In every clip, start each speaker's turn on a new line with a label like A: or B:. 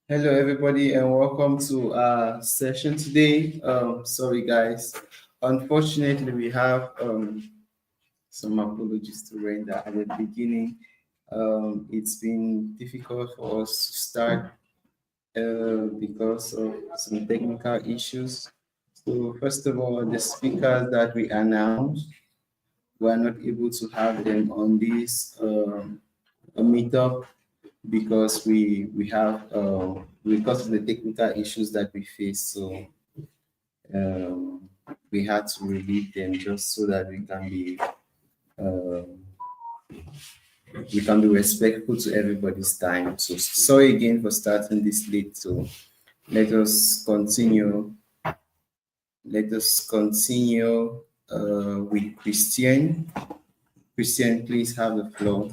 A: Hello, everybody, and welcome to our session today. Sorry, guys. Unfortunately, we have some apologies to render at the beginning. It's been difficult for us to start because of some technical issues. So, first of all, the speakers that we announced, we are not able to have them on this meetup because we have because of the technical issues that we face. So um, we had to relieve them just so that um, we can be respectful to everybody's time. So sorry again for starting this late. So let us continue. Let us continue with Christian. Christian, please have the floor.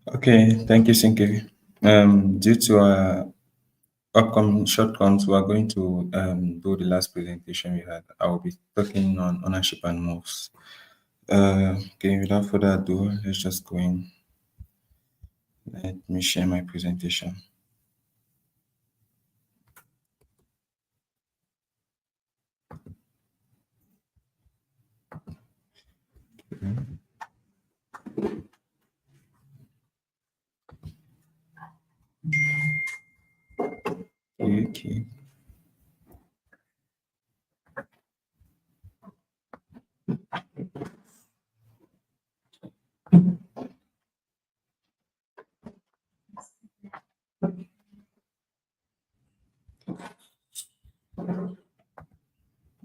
B: Okay, thank you, Sinke. Due to our upcoming shortcuts, we are going to do the last presentation we had. I will be talking on ownership and moves. Okay, without further ado, let's just go in. Let me share my presentation. Okay.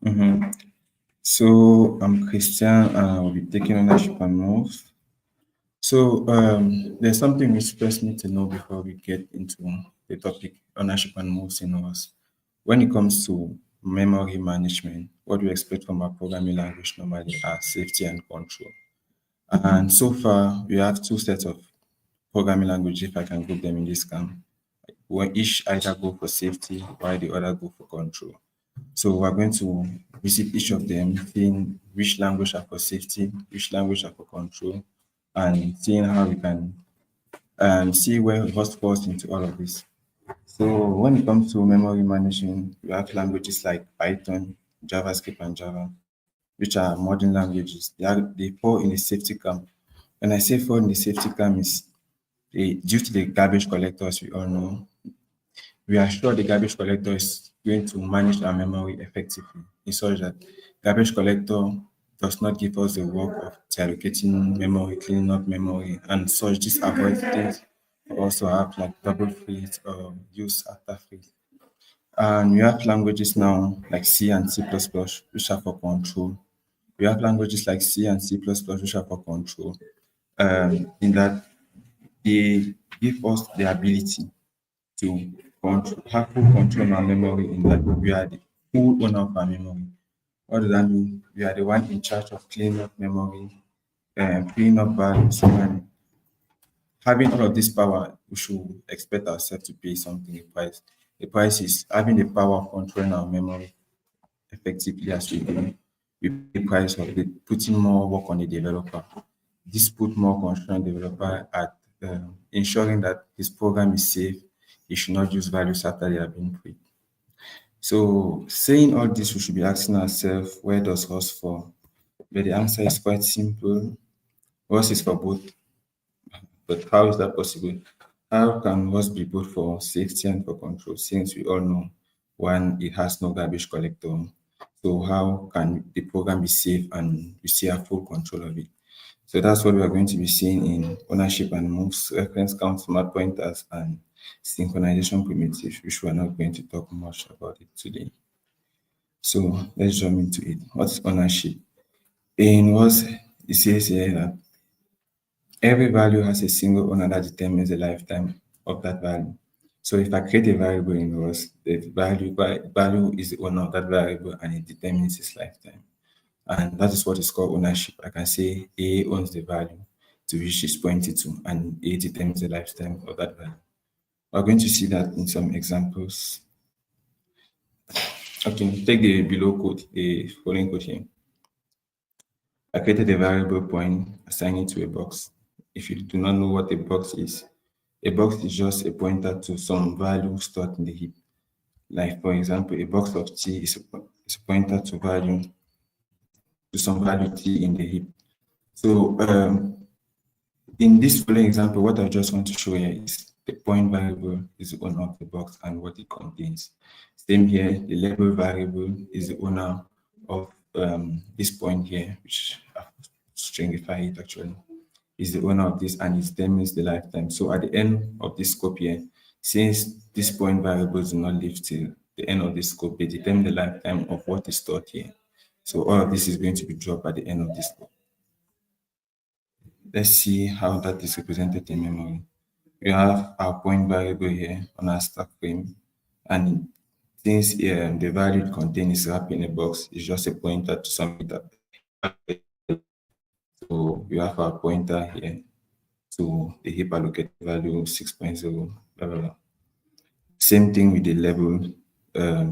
B: Mm-hmm. So I'm Christian and I will be taking ownership and moves. So there's something we first need to know before we get into the topic ownership and moves in us. When it comes to memory management, what we expect from our programming language normally are safety and control. And so far, we have two sets of programming language, if I can group them in this camp, where each either go for safety while the other go for control. So we're going to visit each of them, seeing which language are for safety, which language are for control, and seeing how we can see where what falls into all of this. So when it comes to memory management, we have languages like Python, JavaScript, and Java, which are modern languages. They fall in the safety camp. When I say fall in the safety camp is due to the garbage collectors we all know, we are sure the garbage collector is going to manage our memory effectively in such that garbage collector does not give us the work of deallocating memory, cleaning up memory, and such. This avoids things we also have like double freeze or use after freeze. And we have languages now like C and C++, which are for control. We have languages like C and C++, which are for control. In that they give us the ability to have full control on our memory in that we are the full owner of our memory. What does that mean? We are the one in charge of cleaning up memory and cleaning up values. And having all of this power, we should expect ourselves to pay something a price. The price is having the power of controlling our memory effectively as we do. We pay the price of putting more work on the developer. This put more constraint on the developer at ensuring that his program is safe. He should not use values after they have been freed. So, saying all this, we should be asking ourselves, where does us fall? But the answer is quite simple. Us is for both. But how is that possible? How can us be both for safety and for control? Since we all know one, it has no garbage collector. So how can the program be safe and we still have full control of it? So that's what we are going to be seeing in ownership and moves, reference counts, smart pointers, and synchronization primitives, which we are not going to talk much about it today. So let's jump into it. What's ownership? In what it says here that every value has a single owner that determines the lifetime of that value. So if I create a variable in Rust, the value is the owner of that variable and it determines its lifetime. And that is what is called ownership. I can say A owns the value to which it's pointed to, and A determines the lifetime of that value. We're going to see that in some examples. Okay, take the below code, the following code here. I created a variable point, assigning it to a box. If you do not know what a box is, A box is just a pointer to some value stored in the heap. Like for example, a box of t is a pointer to some value t in the heap. So in this following example, what I just want to show here is the point variable is the owner of the box and what it contains. Same here, the label variable is the owner of this point here, which I've stringify it actually, is the owner of this and it determines the lifetime. So at the end of this scope here, since this point variables do not live till the end of this scope, they determine the lifetime of what is stored here. So all of this is going to be dropped at the end of this scope. Let's see how that is represented in memory. We have our point variable here on our stack frame, and since the value it contains is wrapped in a box, it's just a pointer to some data. So we have our pointer here to the heap allocated value 6.0, blah, blah, blah. Same thing with the label.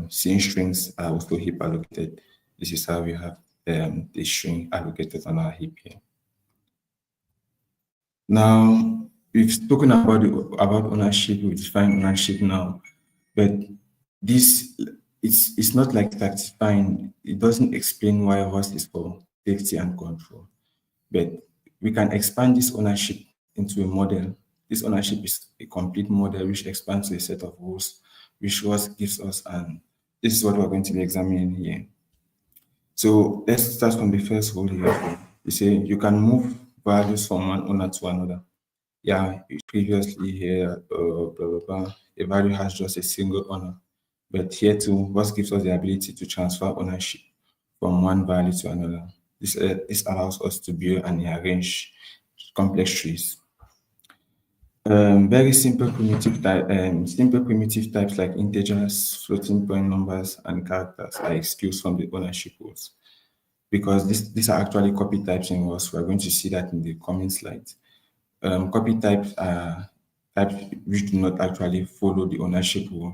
B: Since strings are also heap allocated, this is how we have the string allocated on our heap here. Now, we've spoken about ownership, we define ownership now, but this it's not like satisfying. It doesn't explain why ROS is for safety and control. But we can expand this ownership into a model. This ownership is a complete model which expands to a set of rules, which ROS gives us, and this is what we're going to be examining here. So let's start from the first rule here. You say you can move values from one owner to another. Yeah, previously here, blah, blah, blah, a value has just a single owner. But here too, what gives us the ability to transfer ownership from one value to another. This allows us to build and arrange complex trees. Very simple primitive types like integers, floating point numbers, and characters are excused from the ownership rules because these are actually copy types in ROS. We're going to see that in the coming slides. Copy types are types which do not actually follow the ownership rule.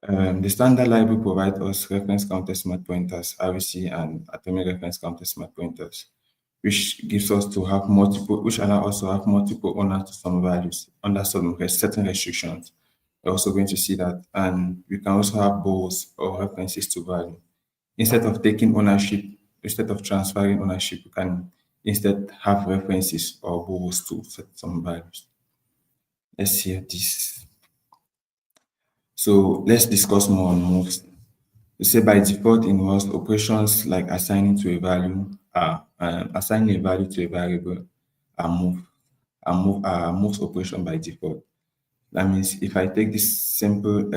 B: The standard library provides us reference counter smart pointers, REC, and atomic reference counter smart pointers, which gives us to have multiple, which allow us to have multiple owners to some values under some certain restrictions. We're also going to see that, and we can also have bows or references to value. Instead of taking ownership, instead of transferring ownership, we can instead have references or bows to set some values. Let's see this. So let's discuss more on moves. We say by default in ROS, operations like assigning to a value assigning a value to a variable are moves operation by default. That means if I take this simple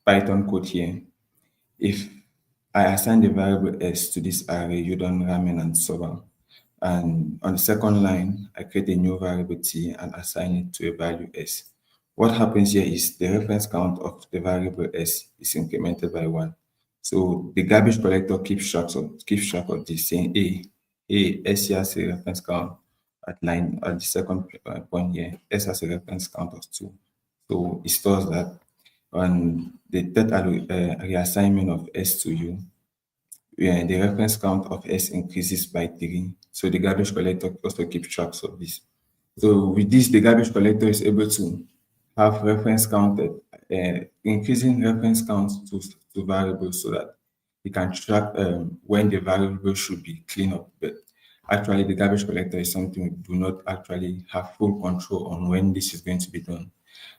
B: Python code here, if I assign the variable s to this array, udon, ramen, and soba, and on the second line, I create a new variable t and assign it to a value s. What happens here is the reference count of the variable s is incremented by 1. So the garbage collector keeps track of this, saying s here has a reference count at the second point here, s has a reference count of 2. So it stores that. And the third reassignment of s to u, the reference count of s increases by 3. So the garbage collector also keeps track of this. So with this, the garbage collector is able to have reference counted, increasing reference counts to variables so that it can track when the variable should be cleaned up. But actually, the garbage collector is something we do not actually have full control on when this is going to be done.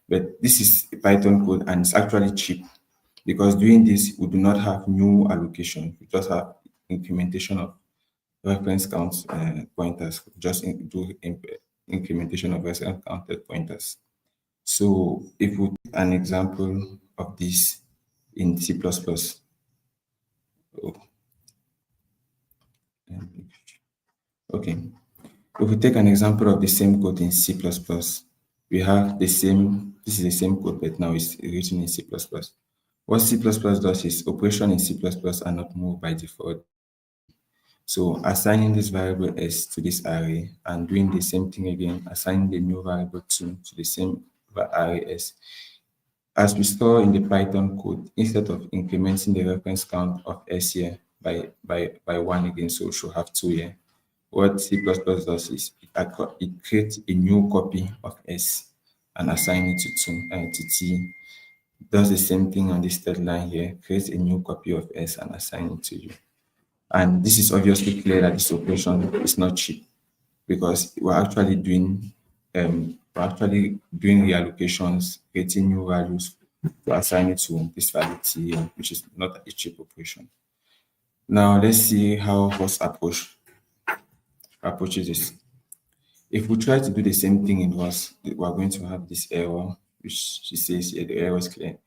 B: But this is a Python code and it's actually cheap because doing this, we do not have new allocation. We just have incrementation of reference counts pointers, just do incrementation of reference counted pointers. So if we take an example of this in C++, okay, if we take an example of the same code in C++, we have this is the same code, but now it's written in C++. What C++ does is operation in C++ are not moved by default. So assigning this variable s to this array and doing the same thing again, assigning the new variable 2 to the same array s. As we saw in the Python code, instead of incrementing the reference count of s here by 1 again, so we should have 2 here. what C++ does is it creates a new copy of S and assign it to T. Does the same thing on this third line here, creates a new copy of S and assign it to U. And this is obviously clear that this operation is not cheap because we're actually doing reallocations, creating new values to assign it to this value T, which is not a cheap operation. Now let's see how Ross approaches this. If we try to do the same thing in Rust, we're going to have this error, which she says here, the error is clear.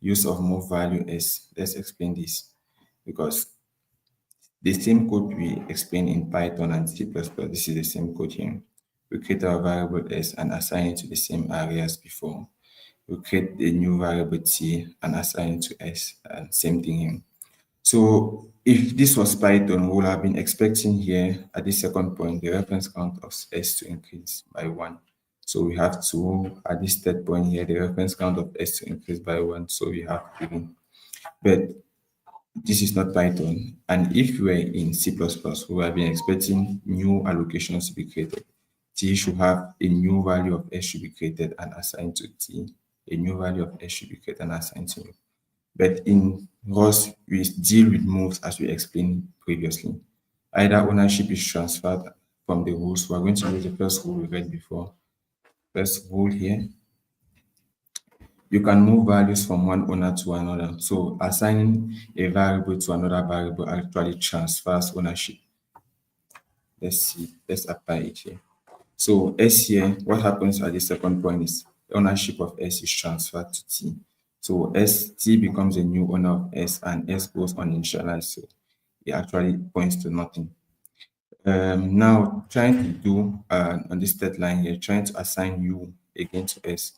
B: Use of move value S. Let's explain this because the same code we explained in Python and C++, this is the same code here. We create our variable S and assign it to the same array as before. We create the new variable T and assign it to S, and same thing here. So if this was Python, we would have been expecting here at this second point, the reference count of S to increase by 1. So we have to, at this third point here, the reference count of S to increase by 1. So we have 3. But this is not Python. And if we were in C++, we would have been expecting new allocations to be created. T should have a new value of S should be created and assigned to T. A new value of S should be created and assigned to U. But in Rust, we deal with moves as we explained previously. Either ownership is transferred from the rules. We're going to use the first rule we read before. First rule here. You can move values from one owner to another. So assigning a variable to another variable actually transfers ownership. Let's see. Let's apply it here. So S here, what happens at the second point is ownership of S is transferred to T. So T becomes a new owner of S and S goes uninitialized. So it actually points to nothing. Now trying to do on this third line here, trying to assign U again to S,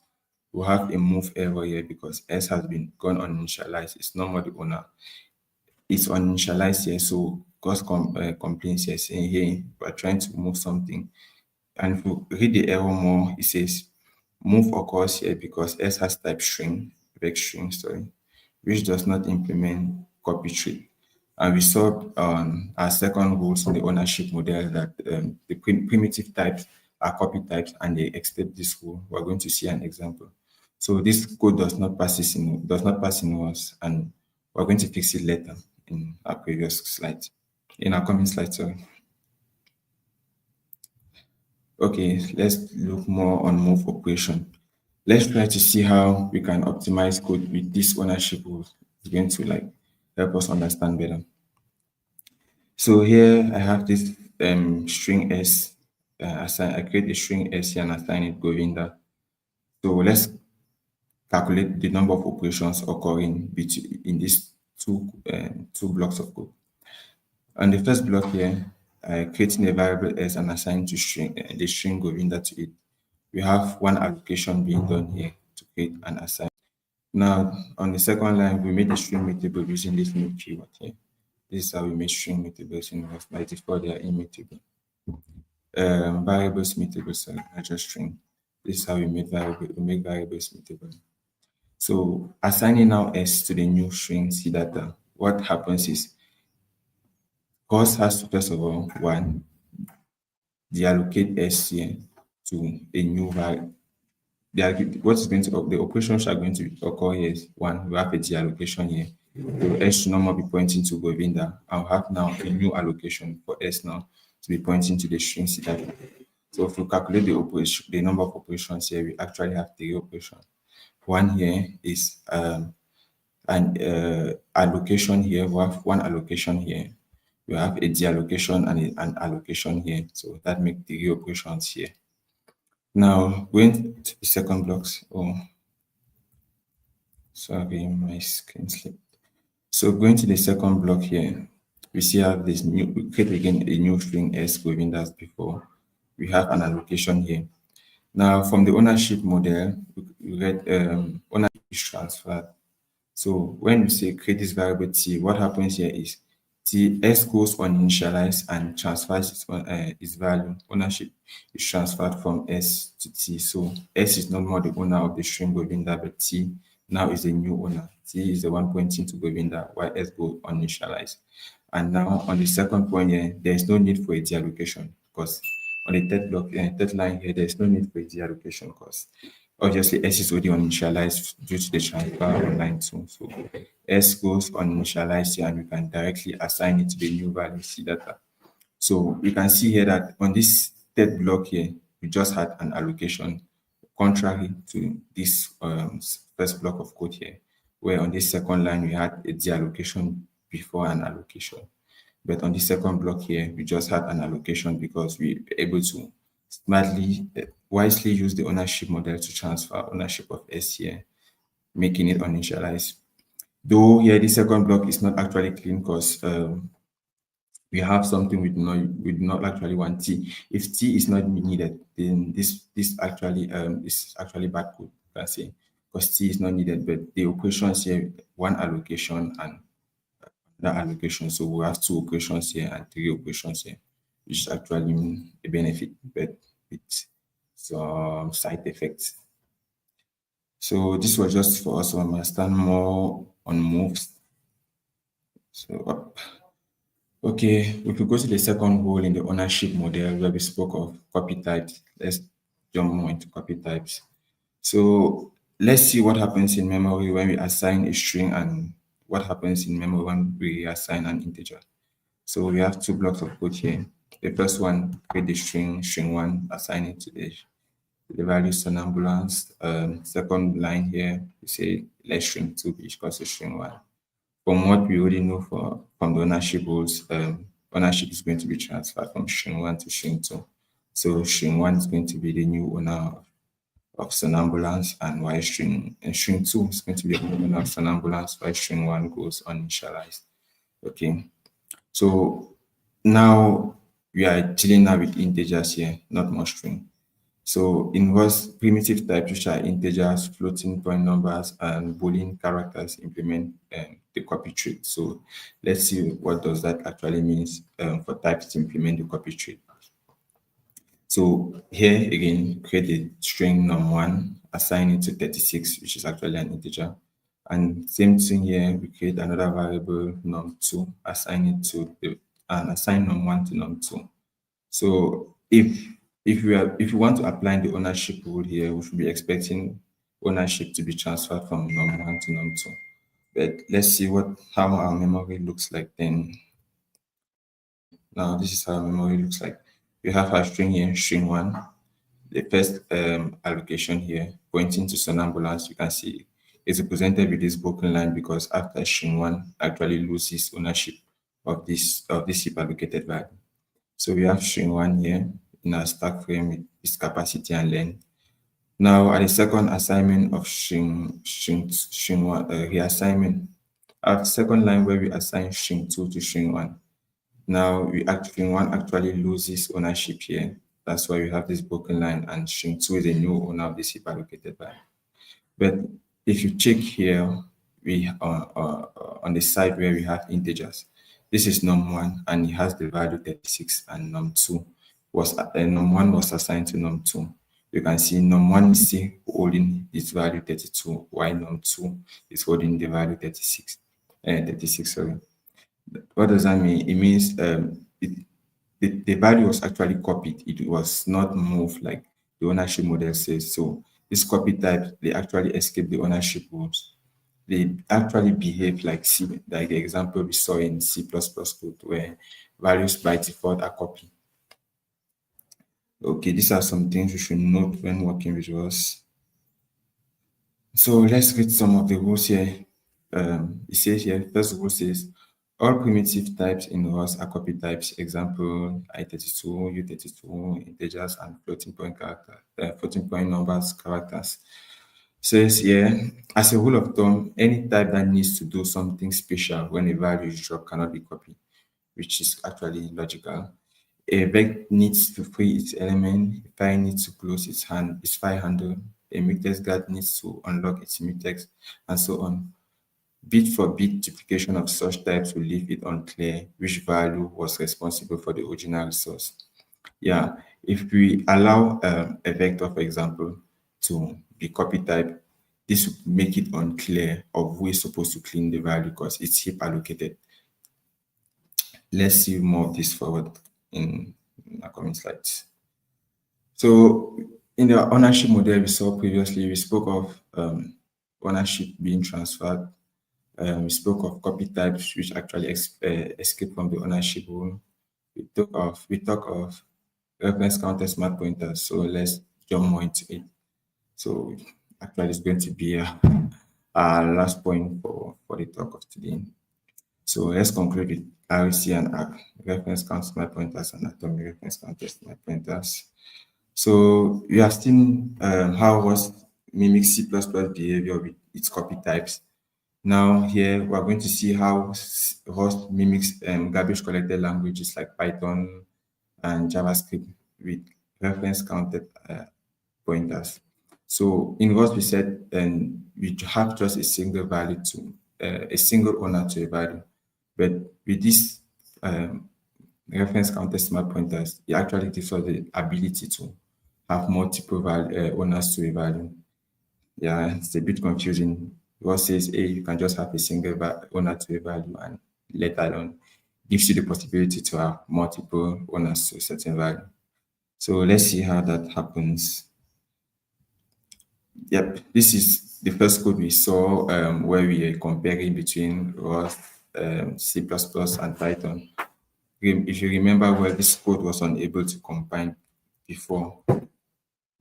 B: we'll have a move error here because S has been gone uninitialized. It's not more the owner. It's uninitialized here. So Gus complains here saying, hey, we're trying to move something. And if you read the error more, it says move occurs here because S has type string, vex string, sorry, which does not implement copy tree. And we saw on our second rules in the ownership model that the primitive types are copy types and they except this rule. We're going to see an example. So this code does not pass in once, and we're going to fix it later in our previous slide, in our coming slide, sorry. Okay, let's look more on move operation. Let's try to see how we can optimize code with this ownership rule. It's going to help us understand better. So here I have this string S. I create a string S here and assign it Govinda. So let's calculate the number of operations occurring in these two blocks of code. On the first block here, creating a variable S and assigning to the string Govinda to it. We have one allocation being done here to create and assign. Now, on the second line, we made a string mutable using this new keyword here. This is how we make string mutables in Rust. By default, they are immutable. Variables mutable, sorry, not just string. This is how we make variables mutable. So assigning now S to the new string C data, what happens is Gus has to first of all deallocate S here to a new value. The operations are going to occur here is one, we have a deallocation here. So S should no more be pointing to Govinda. I'll have now a new allocation for S now to be pointing to the string C data. So if we calculate the number of operations here, we actually have 3 operations. One here is an allocation here. We have one allocation here. We have a deallocation and an allocation here. So that makes 3 operations here. Now, going to the second blocks. Oh, sorry, my screen slipped. So going to the second block here, we see have this we create again a new string S Govinda as before. We have an allocation here. Now, from the ownership model, we read ownership is transferred. So when we say create this variable T, what happens here is S goes uninitialized and transfers its value. Ownership is transferred from S to T. So S is no more the owner of the string Govinda, but T now is a new owner. T is the one pointing to Govinda, while S goes uninitialized. And now on the second point here, there is no need for a deallocation because on the third block, third line here, there is no need for a deallocation because obviously S is already uninitialized due to the transfer on line 2. So S goes uninitialized here and we can directly assign it to the new value C data. So we can see here that on this third block here, we just had an allocation contrary to this first block of code here, where on this second line we had a deallocation before an allocation. But on the second block here, we just had an allocation because we were able to smartly, wisely use the ownership model to transfer ownership of S here, making it uninitialized. Though here, the second block is not actually clean because we have something we do not actually want T. If T is not needed, then this actually is actually bad code, you can say, because T is not needed, but the operations here, one allocation and that allocation. So we have two operations here and three operations here, which is actually a benefit, but with some side effects. So this was just for us to understand more on moves. So okay, if we go to the second role in the ownership model where we spoke of copy types, let's jump more into copy types. So let's see what happens in memory when we assign a string and what happens in memory when we assign an integer. So we have two blocks of code here. The first one, create the string1, assign it to the value somnambulance. Second line here, we say let string2 be equal to string1. From what we already know from the ownership rules, ownership is going to be transferred from string1 to string2. So string1 is going to be the new owner of somnambulance, and while string2 is going to be the owner of somnambulance, while string1 goes uninitialized. Okay, so now we are dealing now with integers here, not more string. So inverse primitive types, which are integers, floating point numbers, and Boolean characters, implement the copy tree. So let's see what does that actually means for types to implement the copy tree. So here again, create the string num1, assign it to 36, which is actually an integer. And same thing here, we create another variable num2, assign it to and assign num1 to num2. So if we want to apply the ownership rule here, we should be expecting ownership to be transferred from num1 to num2. But let's see how our memory looks like then. Now this is how our memory looks like. We have our string here, string1. The first allocation here, pointing to somnambulance, you can see is represented with this broken line because after string1 actually loses ownership of this heap allocated value. So we have string1 here in our stack frame with its capacity and length. Now at the second assignment of string1 reassignment, at second line where we assign string2 to string1, now string1 actually loses ownership here. That's why we have this broken line, and string2 is a new owner of this heap allocated value. But if you check here, we on the side where we have integers, this is num1 and it has the value 36, and num1 was assigned to num2. You can see num1 is still holding its value 32, while num2 is holding the value 36. Sorry. What does that mean? It means the value was actually copied. It was not moved like the ownership model says. So this copy type, they actually escape the ownership rules. They actually behave like like the example we saw in C++ code where values by default are copied. Okay, these are some things you should note when working with us. So let's read some of the rules here. It says here, first rule says, all primitive types in ROS are copy types. Example, I32, U32, integers, and floating point numbers, characters. Says here, as a rule of thumb, any type that needs to do something special when a value is dropped cannot be copied, which is actually logical. A vec needs to free its element, a file needs to close its file handle, a mutex guard needs to unlock its mutex, and so on. Bit for bit duplication of such types will leave it unclear which value was responsible for the original resource. Yeah, if we allow a vector, for example, to be copy type, this would make it unclear of who is supposed to clean the value because it's heap allocated. let's see more of this forward in our coming slides. So in the ownership model we saw previously, we spoke of ownership being transferred. We spoke of copy types which actually escape from the ownership rule. We talk of reference counter smart pointers. So let's jump more into it. So actually it's going to be our last point for the talk of today. So let's conclude with RC and reference count smart pointers and atomic reference counter smart pointers. So we have seen how ROS mimics C++ behavior with its copy types. Now here we are going to see how ROS mimics garbage collected languages like Python and JavaScript with reference counted pointers. So in ROS we said we have just a single value to a single owner to a value, but with this reference counted smart pointers, it actually gives us the ability to have multiple owners to a value. Yeah, it's a bit confusing. What says A, you can just have a single owner to a value, and let alone gives you the possibility to have multiple owners to a certain value. So let's see how that happens. Yep, this is the first code we saw where we are comparing between ROS, C++, and Python. If you remember well, this code was unable to combine before.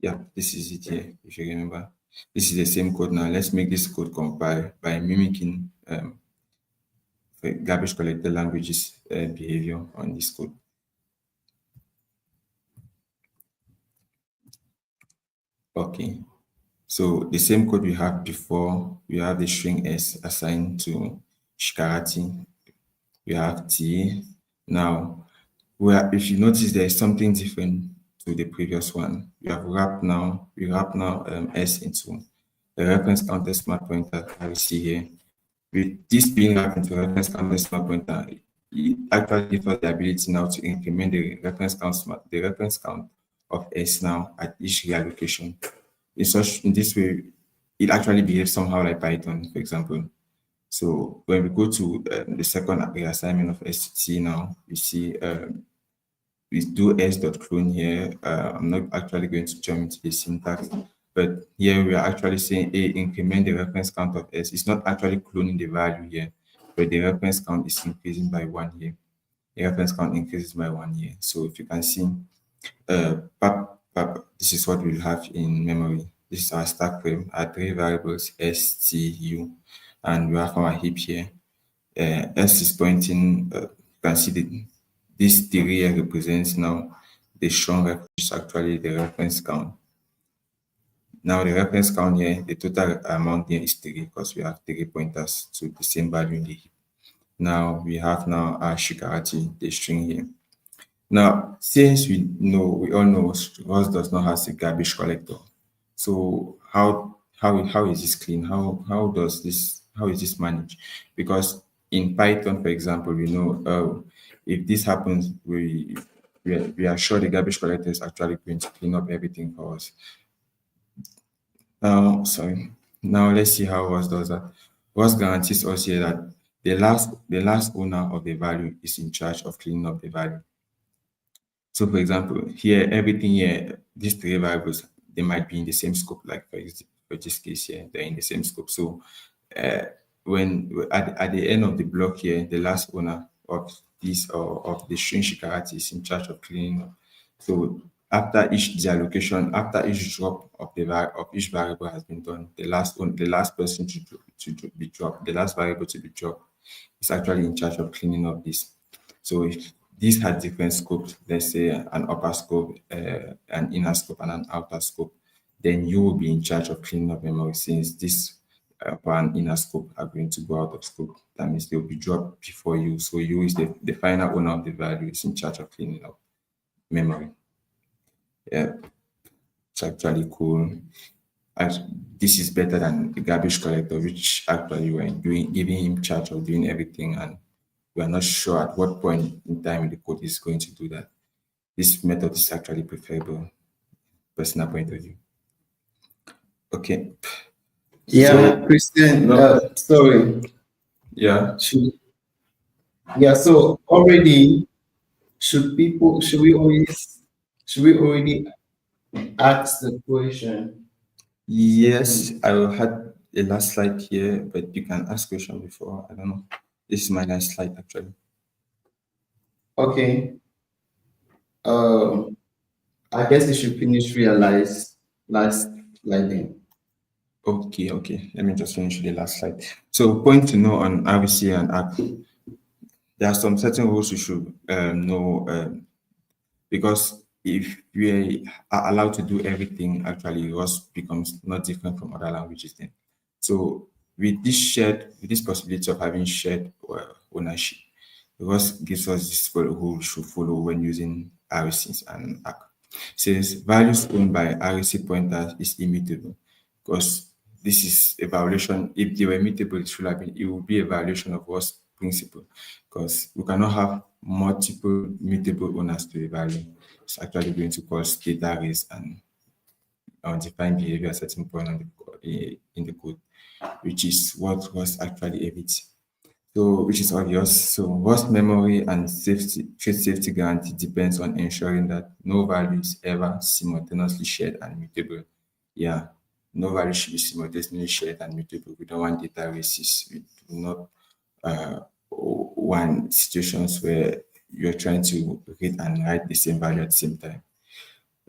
B: Yeah, this is it here, if you remember. This is the same code now. Let's make this code compile by mimicking the garbage collected languages behavior on this code. Okay, so the same code we had before, we have the string S assigned to Shikarati. We have T. Now, if you notice, there is something different to the previous one. We wrap now S into the reference counter smart pointer that we see here. With this being wrapped into reference counter smart pointer, it actually gives us the ability now to increment the reference count of S now at each reallocation. In this way, it actually behaves somehow like Python, for example. So when we go to the second reassignment of ST now, we see we do s.clone here. I'm not actually going to jump into the syntax, but here we are actually saying A, increment the reference count of S. It's not actually cloning the value here, but the reference count is increasing by 1 here. The reference count increases by 1 here. So if you can see, this is what we'll have in memory. This is our stack frame, our 3 variables S, T, U, and we have our heap here. S is pointing, you can see this 3 here represents now the shown reference, which is actually the reference count. Now the reference count here, the total amount here is 3 because we have 3 pointers to the same value in the heap. Now we have now our Shikarati, the string here. Now, since we all know ROS does not have a garbage collector. So how is this clean? How is this managed? Because in Python, for example, we know if this happens, we are sure the garbage collector is actually going to clean up everything for us. Now let's see how ROS does that. ROS guarantees us here that the last owner of the value is in charge of cleaning up the value. So for example, here, everything here, these 3 variables, they might be in the same scope, like for this case here, they're in the same scope. So when at the end of the block here, the last owner of this or of the string Shikarati is in charge of cleaning up. So after each deallocation, after each drop of each variable has been done, the last person to be dropped, the last variable to be dropped is actually in charge of cleaning up this. So if these had different scopes, let's say an upper scope, an inner scope, and an outer scope, then you will be in charge of cleaning up memory, since this upper and inner scope are going to go out of scope. That means they will be dropped before you. So you is the final owner of the value, is in charge of cleaning up memory. Yeah, it's actually cool. This is better than the garbage collector, which actually were giving him charge of doing everything, and we are not sure at what point in time the code is going to do that. This method is actually preferable, personal point of view. Okay.
A: Yeah, so, Christian, sorry.
B: Yeah.
A: Yeah, so already should we already ask the question?
B: Yes,
A: Something.
B: I will had a last slide here, but you can ask question before. I don't know. This is my last slide actually.
A: Okay. Um, I guess you should finish realize last sliding.
B: Okay, okay. Let me just finish the last slide. So, point to know on RVC and ACT. There are some certain rules you should know because if we are allowed to do everything, actually, Rust becomes not different from other languages. Then, so with this possibility of having shared ownership, Rust gives us this rule we should follow when using RECs and ACK. Says values owned by REC pointer is immutable because this is a violation. If they were immutable, it would be a violation of Rust principle because we cannot have multiple mutable owners to a value. It's actually going to cause data race and undefined behavior at certain point in the code, which is what was actually evits. So, which is obvious. So, Rust memory and trade safety guarantee depends on ensuring that no value is ever simultaneously shared and mutable. Yeah, no value should be simultaneously shared and mutable. We don't want data races. We do not want situations where you're trying to read and write the same value at the same time.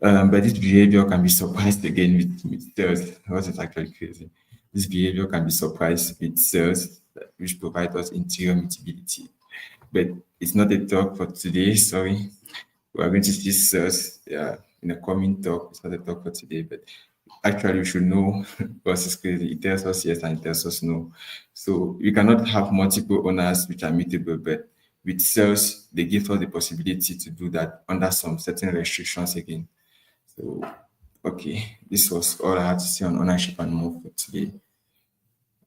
B: But this behavior can be surprised again with cells. What is actually crazy? This behavior can be surprised with cells which provide us interior mutability. But it's not a talk for today. Sorry, we are going to see cells in a coming talk. It's not a talk for today, but actually we should know because it's crazy. It tells us yes and it tells us no. So you cannot have multiple owners which are mutable, but with cells, they give us the possibility to do that under some certain restrictions again. So, okay, this was all I had to say on ownership and more for today.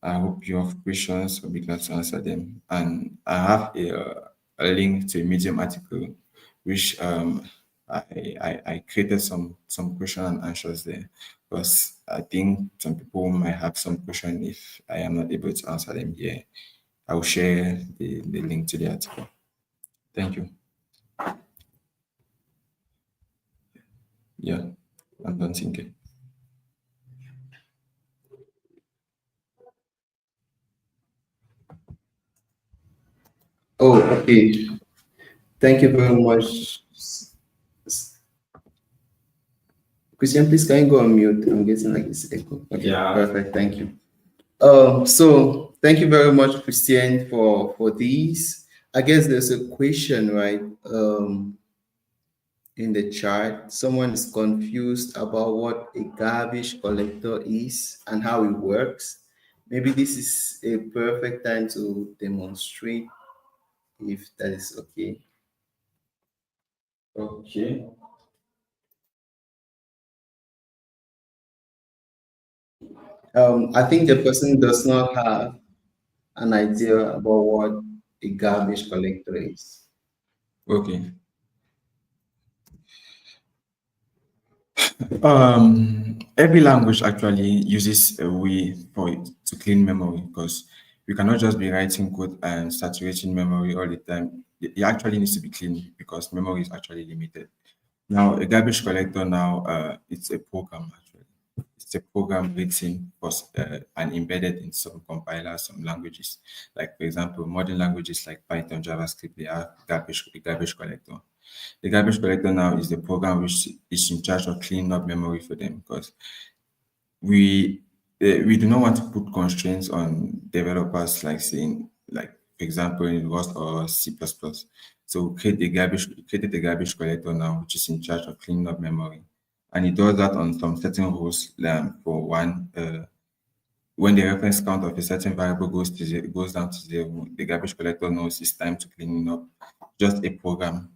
B: I hope you have questions. I'll be glad to answer them. And I have a link to a Medium article, which I created some question and answers there because I think some people might have some question if I am not able to answer them here. I will share the link to the article. Thank you. Yeah, I'm done thinking.
A: Oh, okay. Thank you very much. Christian, please can you go on mute? I'm getting like this echo. Okay,
B: Yeah.
A: perfect. Thank you. So thank you very much, Christian, for these. I guess there's a question, right? In the chat, someone is confused about what a garbage collector is and how it works. Maybe this is a perfect time to demonstrate if that is okay.
B: Okay.
A: I think the person does not have an idea about what a garbage collector is.
B: Okay. Every language actually uses a way for it to clean memory because we cannot just be writing code and saturating memory all the time. It actually needs to be clean because memory is actually limited. Now, a garbage collector now, it's a program actually. It's a program written for, and embedded in some compilers, some languages. Like for example, modern languages like Python, JavaScript, they have a garbage collector. The garbage collector now is the program which is in charge of cleaning up memory for them because we do not want to put constraints on developers like saying like for example in Rust or C++. So created a garbage collector now which is in charge of cleaning up memory. And it does that on some certain rules for one when the reference count of a certain variable goes down to zero, the garbage collector knows it's time to clean it up. Just a program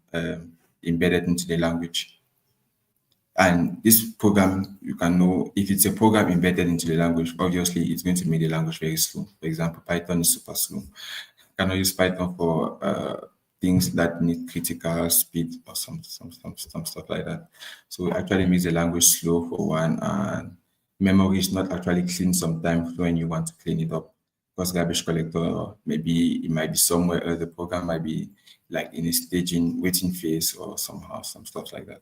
B: embedded into the language. And this program, you can know if it's a program embedded into the language, obviously it's going to make the language very slow. For example, Python is super slow. You cannot use Python for things that need critical speed or some stuff like that. So it actually makes the language slow for one, and memory is not actually clean sometimes when you want to clean it up. course garbage collector, or maybe it might be somewhere else. The program might be like in a staging waiting phase or somehow some stuff like that.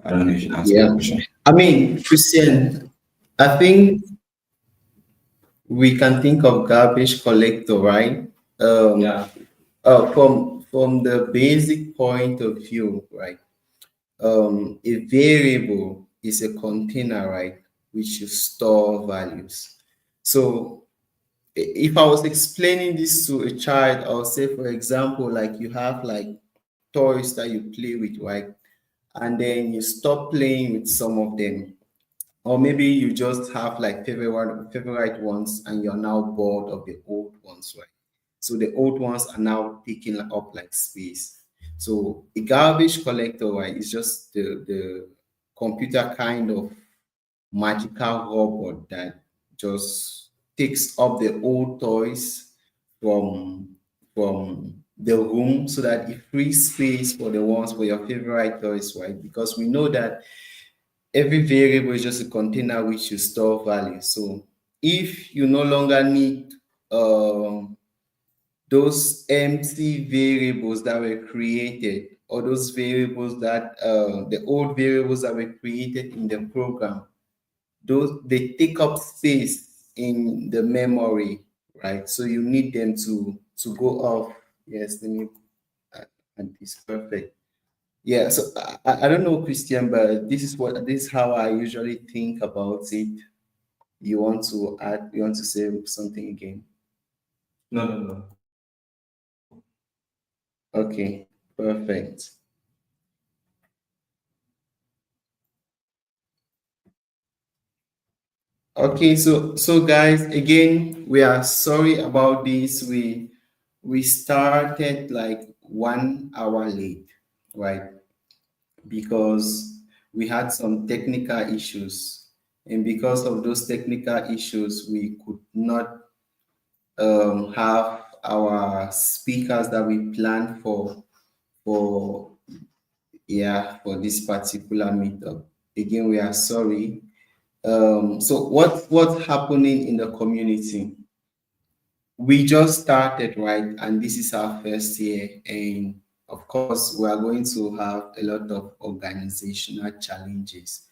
B: I don't know if you answered the
A: Yeah.
B: question.
A: I mean, Christian, I think we can think of garbage collector, right? Um,
B: Yeah.
A: from the basic point of view, right? A variable is a container, right, which you store values. So if I was explaining this to a child, I'll say, for example, like you have like toys that you play with, right? And then you stop playing with some of them. Or maybe you just have like favorite ones and you're now bored of the old ones, right? So the old ones are now taking up like space. So a garbage collector, right, is just the computer kind of magical robot that just takes up the old toys from the room so that it frees space for the ones for your favorite toys, right? Because we know that every variable is just a container which you store value. So if you no longer need um, those empty variables that were created, or those variables that the old variables that were created in the program, those they take up space in the memory, right? So you need them to go off. Yes, let me and it's perfect. Yeah, so I don't know, Christian, but this is how I usually think about it. You want to add, you want to say something again?
B: No, no, no.
A: Okay, perfect. Okay, so guys, again, we are sorry about this. We started like 1 hour late, right? Because we had some technical issues. And because of those technical issues, we could not have our speakers that we planned for yeah, for this particular meetup. Again, we are sorry. So what's happening in the community? We just started, right? And this is our first year. And of course, we are going to have a lot of organizational challenges.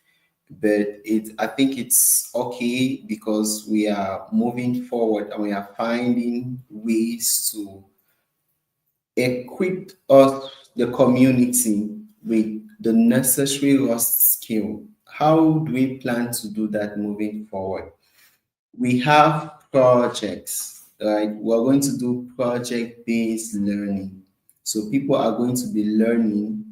A: But I think it's okay because we are moving forward and we are finding ways to equip us, the community, with the necessary Rust skill. How do we plan to do that moving forward? We have projects, right? We're going to do project-based learning. So people are going to be learning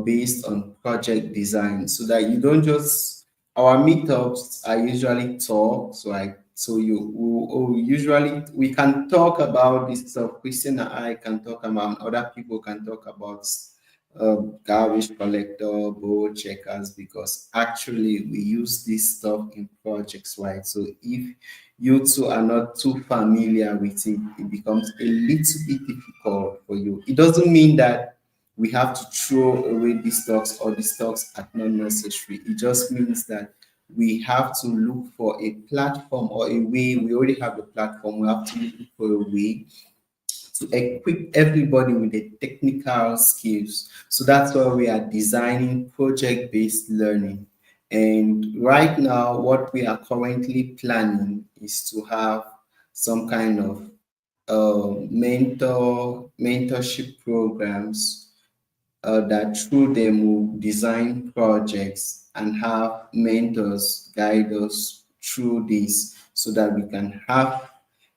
A: based on project design so that you don't just our meetups are usually talks, right? So usually we can talk about this stuff. Christian and I can talk about, other people can talk about garbage collector, board checkers, because actually we use this stuff in projects, right? So if you two are not too familiar with it, it becomes a little bit difficult for you. It doesn't mean that we have to throw away these stocks or the stocks are not necessary. It just means that we have to look for a platform or a way. We already have the platform. We have to look for a way to equip everybody with the technical skills. So that's why we are designing project-based learning. And right now, what we are currently planning is to have some kind of mentorship programs that through them will design projects and have mentors guide us through this so that we can have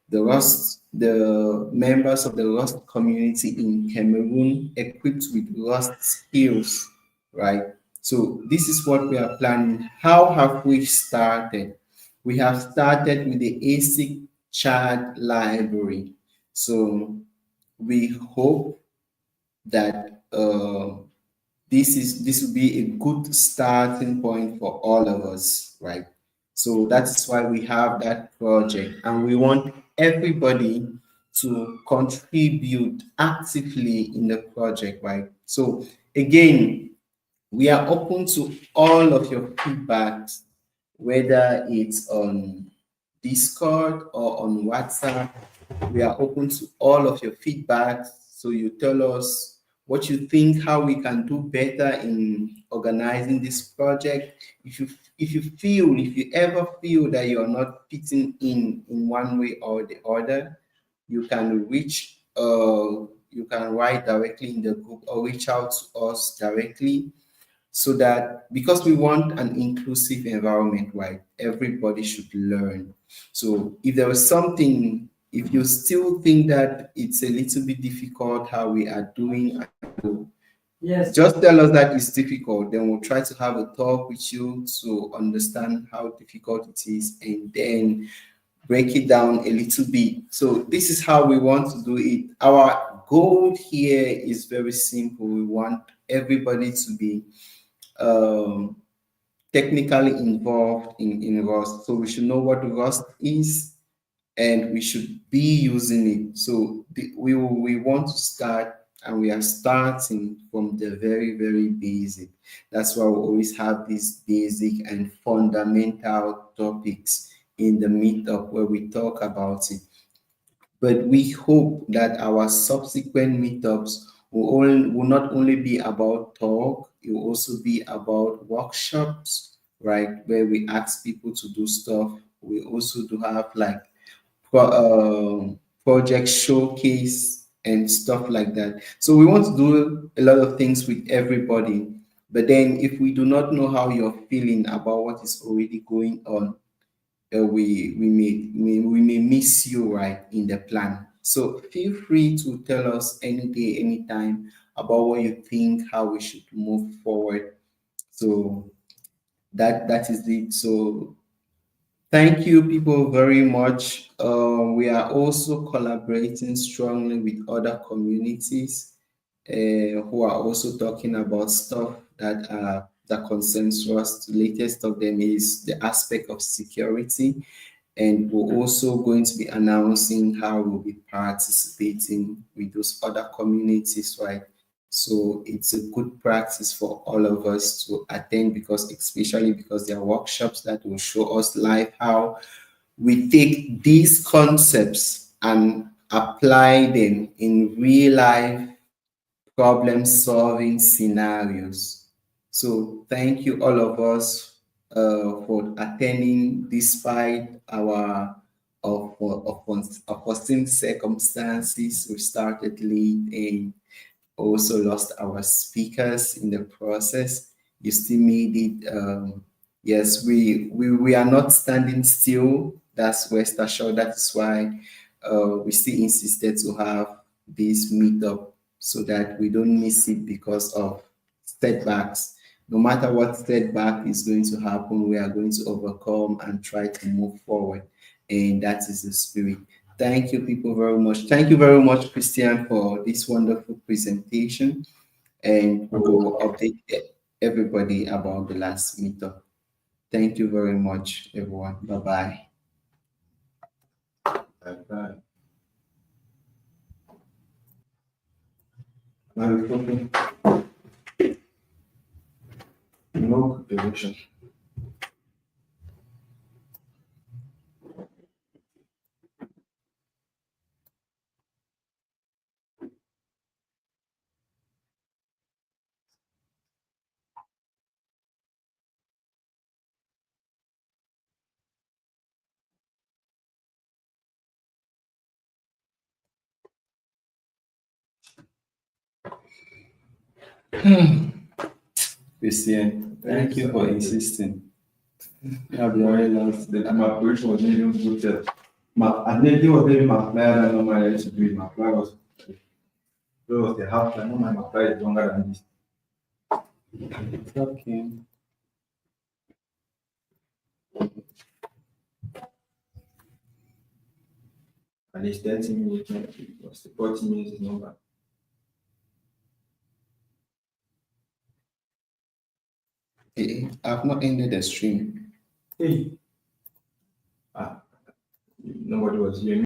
A: the members of the Rust community in Cameroon equipped with Rust skills, right? So this is what we are planning. How have we started? We have started with the ASIC child library. So we hope that this will be a good starting point for all of us, right? So that's why we have that project, and we want everybody to contribute actively in the project, right? So again, we are open to all of your feedbacks, whether it's on Discord or on WhatsApp. We are open to all of your feedback. So you tell us what you think, how we can do better in organizing this project. If you ever feel that you're not fitting in one way or the other, you can you can write directly in the group or reach out to us directly, so that, because we want an inclusive environment, right? Everybody should learn. So if there was something, if you still think that it's a little bit difficult how we are doing, yes, just tell us that it's difficult. Then we'll try to have a talk with you to understand how difficult it is, and then break it down a little bit. So this is how we want to do it. Our goal here is very simple. We want everybody to be um, technically involved in Rust. So we should know what Rust is, and we should be using it. So we want to start, and we are starting from the very, very basic. That's why we always have these basic and fundamental topics in the meetup where we talk about it. But we hope that our subsequent meetups will not only be about talk, it will also be about workshops, right? Where we ask people to do stuff. We also do have like project showcase and stuff like that. So we want to do a lot of things with everybody. But then if we do not know how you're feeling about what is already going on, we may miss you right in the plan. So feel free to tell us any day, anytime about what you think, how we should move forward. So that is it. So thank you, people, very much. We are also collaborating strongly with other communities who are also talking about stuff that concerns us. The latest of them is the aspect of security, and we're also going to be announcing how we'll be participating with those other communities, right? So it's a good practice for all of us to attend, because especially because there are workshops that will show us live how we take these concepts and apply them in real life problem solving scenarios. So thank you all of us for attending despite our unforeseen circumstances. We started late and also lost our speakers in the process. You still made it. Yes, we are not standing still. That's West Assured. That is why we still insisted to have this meetup, so that we don't miss it because of setbacks. No matter what setback is going to happen, we are going to overcome and try to move forward. And that is the spirit. Thank you, people, very much. Thank you very much, Christian, for this wonderful presentation. And we'll update everybody about the last meetup. Thank you very much, everyone. Bye-bye.
B: Bye-bye. Now we're talking. No direction.
A: Christian, thank you for insisting. I'll be very last.
B: My approach was even good. I nearly was maybe my flyer that normally used to do. My flyer was the half time. My flyer is longer than this.
A: It's okay.
B: At least 30 minutes, because the 40 minutes is not bad.
A: I've not ended the stream.
B: Hey. Nobody was here.